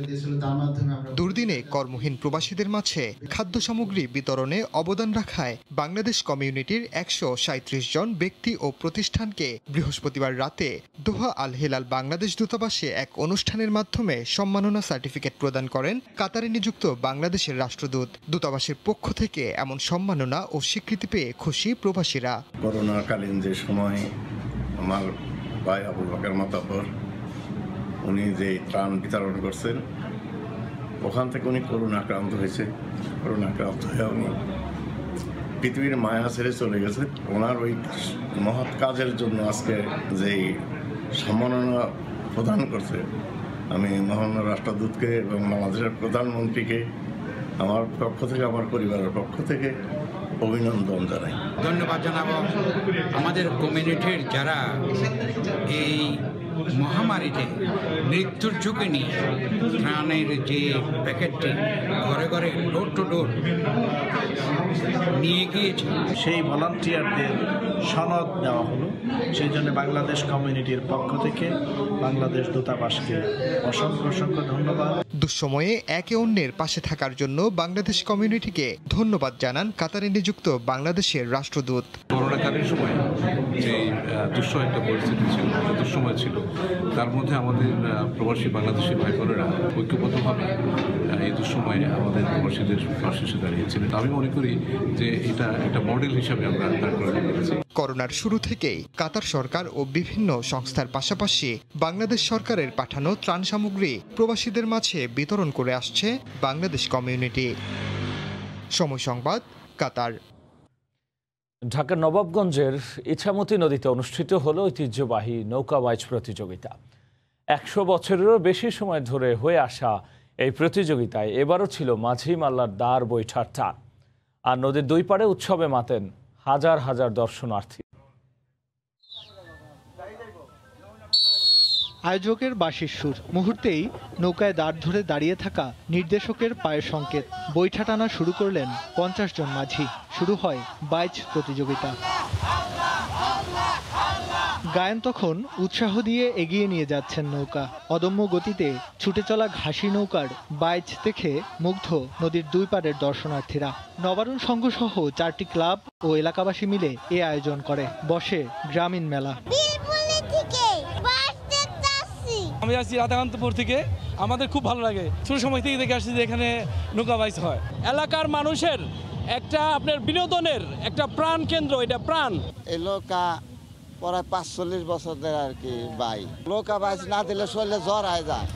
দুর্দিনে কর্মহীন প্রবাসীদের মাঝে খাদ্য সামগ্রী বিতরণে অবদান রাখায় বাংলাদেশ কমিউনিটির 137 জন ব্যক্তি ও প্রতিষ্ঠানকে বৃহস্পতিবার রাতে দোহা আল হেলাল বাংলাদেশ দূতাবাসে এক অনুষ্ঠানের মাধ্যমে সম্মাননা সার্টিফিকেট প্রদান করেন কাতারে নিযুক্ত বাংলাদেশের রাষ্ট্রদূত। দূতাবাসের পক্ষ থেকে এমন সম্মাননা ও স্বীকৃতি পেয়ে খুশি প্রবাসীরা। করোনাকালীন যে সময় আমার ভাই আবু বকর মাতাব্বর উনি যে ত্রাণ বিতরণ করছেন, ওখান থেকে উনি করোনা আক্রান্ত হয়েছে। করোনা আক্রান্ত হয়ে উনি পৃথিবীর মায়া ছেড়ে চলে গেছে। ওনার ওই মহৎ কাজের জন্য আজকে যেই সম্মাননা প্রদান করছে, আমি মহামান্য রাষ্ট্রদূতকে এবং বাংলাদেশের প্রধানমন্ত্রীকে আমার পক্ষ থেকে, আমার পরিবারের পক্ষ থেকে অভিনন্দন জানাই। ধন্যবাদ জানাবো আমাদের কমিউনিটির যারা এই মহামারীতে মৃত্যুর ঝুঁকি নিয়ে ত্রাণের যে প্যাকেটটি ঘরে ঘরে ডোর টু ডোর নিয়ে গিয়েছে, সেই ভলান্টিয়ারদের সনদ দেওয়া হলো। সেই জন্য বাংলাদেশ কমিউনিটির পক্ষ থেকে বাংলাদেশ দূতাবাসকে অসংখ্য অসংখ্য ধন্যবাদ। দুঃসময়ে একে অন্যের পাশে থাকার জন্য বাংলাদেশ কমিউনিটিকে ধন্যবাদ জানান কাতারে নিযুক্ত বাংলাদেশের রাষ্ট্রদূত। করোনাকালীন সময় যে দুঃসহ একটা পরিস্থিতি ছিল, দুঃসময় ছিল, তার মধ্যে আমাদের প্রবাসী বাংলাদেশি ভাই বোনেরা ঐক্যবদ্ধভাবে এই দুঃসময়ে আমাদের প্রবাসীদের পাশে এসে দাঁড়িয়েছিলেন। আমি মনে করি যে এটা একটা মডেল হিসাবে আমরা দাঁড় করাতে পেরেছি। করোনার শুরু থেকেই কাতার সরকার ও বিভিন্ন সংস্থার পাশাপাশি বাংলাদেশ সরকারের পাঠানো ত্রাণ সামগ্রী প্রবাসীদের মাঝে বিতরণ করে আসছে বাংলাদেশ কমিউনিটি। সময় সংবাদ, কাতার। ঢাকার নবাবগঞ্জের ইছামতি নদীতে অনুষ্ঠিত হলো ঐতিহ্যবাহী নৌকা বাইচ প্রতিযোগিতা। 100 বছরেরও বেশি সময় ধরে হয়ে আসা এই প্রতিযোগিতায় এবারও ছিল মাঝি মাল্লার দাঁড় বৈঠার টান। আর নদীর দুই পাড়ে উৎসবে মাতেন হাজার হাজার দর্শনার্থী। আয়োজকের বাঁশির সুর, মুহূর্তেই নৌকায় দাঁড় ধরে দাঁড়িয়ে থাকা নির্দেশকের পায়ের সংকেত। বৈঠা টানা শুরু করলেন 50 জন মাঝি। শুরু হয় বাইচ প্রতিযোগিতা। গায়েন তখন উৎসাহ দিয়ে এগিয়ে নিয়ে যাচ্ছেন নৌকা। অদম্য গতিতে ছুটে চলা ঘাসি নৌকার বাইচ দেখে মুগ্ধ নদীর দুই পাড়ের দর্শনার্থীরা। নবারুণ সংঘ সহ 4টি ক্লাব ও এলাকাবাসী মিলে এ আয়োজন করে। বসে গ্রামীণ মেলা। আমি আসছি রাধাকান্তপুর থেকে। আমাদের খুব ভালো লাগে, ছোট সময় থেকে দেখে আসছি যে এখানে নৌকা বাইচ হয়। এলাকার মানুষের একটা আপনার বিনোদনের একটা প্রাণ কেন্দ্র, এটা প্রাণ। এই নৌকা প্রায় 45 বছর ধরে আর কি বাই। নৌকা বাইচ না দিলে শরীরে জ্বর হয়ে যায়।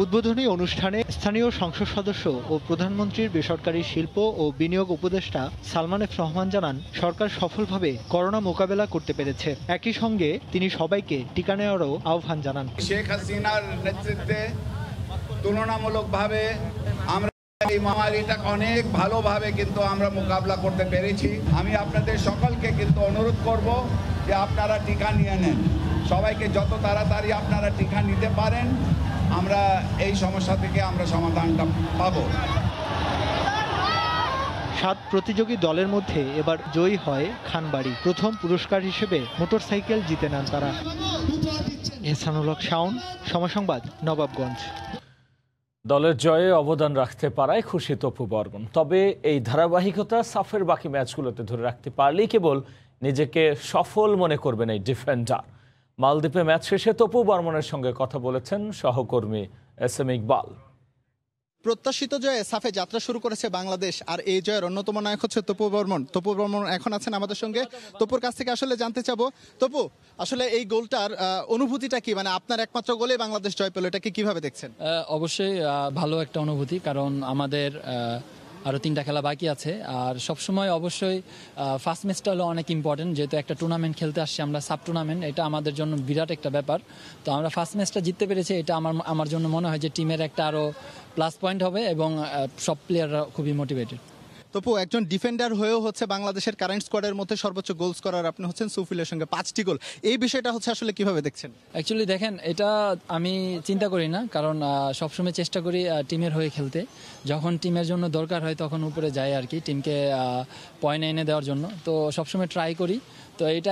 উদ্বোধনী অনুষ্ঠানে স্থানীয় সংসদ সদস্য ও প্রধানমন্ত্রীর বেসরকারি শিল্প ও বিনিয়োগ উপদেষ্টা সালমান এফ রহমান জানান, সরকার সফলভাবে করোনা মোকাবেলা করতে পেরেছে। একই সঙ্গে তিনি সবাইকে টিকা নেওয়ারও আহ্বান জানান। শেখ হাসিনার নেতৃত্বে তুলনামূলকভাবে আমরা এই মহামারীটা অনেক ভালোভাবে কিন্তু আমরা মোকাবেলা করতে পেরেছি। আমি আপনাদের সকলকে কিন্তু অনুরোধ করব যে আপনারা টিকা নিয়ে নেন। সবাইকে যত তাড়াতাড়ি আপনারা টিকা নিতে পারেন, আমরা এই সমস্যা থেকে আমরা সমাধানটা পাবো। 7 প্রতিযোগী দলের মধ্যে এবার জয়ী হয় খানবাড়ি। প্রথম পুরস্কার হিসেবে মোটরসাইকেল জিতে নেন তারা। এহসানুল হক শাওন, সময় সংবাদ, নবাবগঞ্জ। দলের জয়ে অবদান রাখতে পারায় খুশি তপু বর্মন। তবে এই ধারাবাহিকতা সাফের বাকি ম্যাচগুলোতে ধরে রাখতে পারলেই কেবল নিজেকে সফল মনে করবেন এই ডিফেন্ডার। মালদ্বীপে ম্যাচ শেষে তপু বর্মনের সঙ্গে কথা বলেছেন সহকর্মী SM ইকবাল। প্রত্যাশিত জয়ে সাফে যাত্রা শুরু করেছে বাংলাদেশ, আর এই জয়ের অন্যতম নায়ক হচ্ছে তপু বর্মন। তপু বর্মন এখন আছেন আমাদের সঙ্গে। তপুর কাছ থেকে আসলে জানতে চাবো, তপু আসলে এই গোলটার অনুভূতিটা কি? মানে আপনার একমাত্র গোলে বাংলাদেশ জয় পেল, এটাকে কিভাবে দেখছেন? অবশ্যই ভালো একটা অনুভূতি, কারণ আমাদের আরও 3টা খেলা বাকি আছে। আর সবসময় অবশ্যই ফার্স্ট ম্যাচটা হলো অনেক ইম্পর্টেন্ট, যেহেতু একটা টুর্নামেন্ট খেলতে আসছি আমরা, সাব টুর্নামেন্ট, এটা আমাদের জন্য বিরাট একটা ব্যাপার। তো আমরা ফার্স্ট ম্যাচটা জিততে পেরেছি, এটা আমার জন্য মনে হয় যে টিমের একটা আরও প্লাস পয়েন্ট হবে এবং সব প্লেয়াররা খুবই মোটিভেটেড। তপু, একজন ডিফেন্ডার হয়েও হচ্ছে বাংলাদেশের কারেন্ট স্কোয়াডের মধ্যে সর্বোচ্চ গোল স্কোরার আপনি হচ্ছেন সুফিলের সঙ্গে 5টি গোল। এই বিষয়টা হচ্ছে আসলে কিভাবে দেখছেন? অ্যাকচুয়ালি দেখেন, এটা আমি চিন্তা করি না, কারণ সবসময় চেষ্টা করি টিমের হয়ে খেলতে। যখন টিমের জন্য দরকার হয় তখন উপরে যাই আর কি, টিমকে পয়েন্ট এনে দেওয়ার জন্য। তো সবসময় ট্রাই করি, তো এটা